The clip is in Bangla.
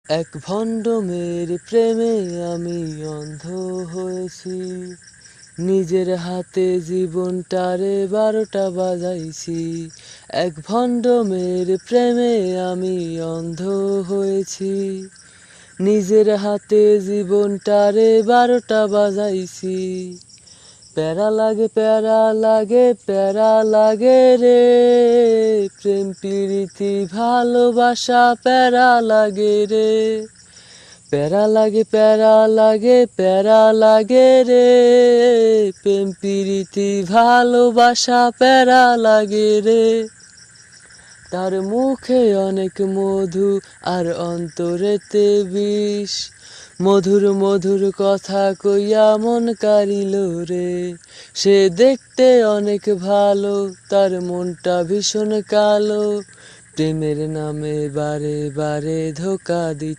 এক ভণ্ড মেয়ের প্রেমে আমি অন্ধ হয়েছি, নিজের হাতে জীবনটারে 12টা বাজাইছি। এক ভণ্ড মেয়ের প্রেমে আমি অন্ধ হয়েছি, নিজের হাতে জীবনটারে 12টা বাজাইছি। প্যারা লাগে প্যারা লাগে প্যারা লাগে রে, প্রেম প্রীতি ভালোবাসা প্যারা লাগে রে। প্যারা লাগে প্যারা লাগে প্যারা লাগে রে, প্রেম প্রীতি ভালোবাসা প্যারা লাগে রে। তার মুখে অনেক মধু আর অন্তরেতে বিষ, মধুর মধুর কথা কইয়া মন কারিল রে। সে দেখতে অনেক ভালো, তার মনটা ভীষণ কালো, প্রেমের নামে বারে বারে ধোঁকা দিচ্ছে।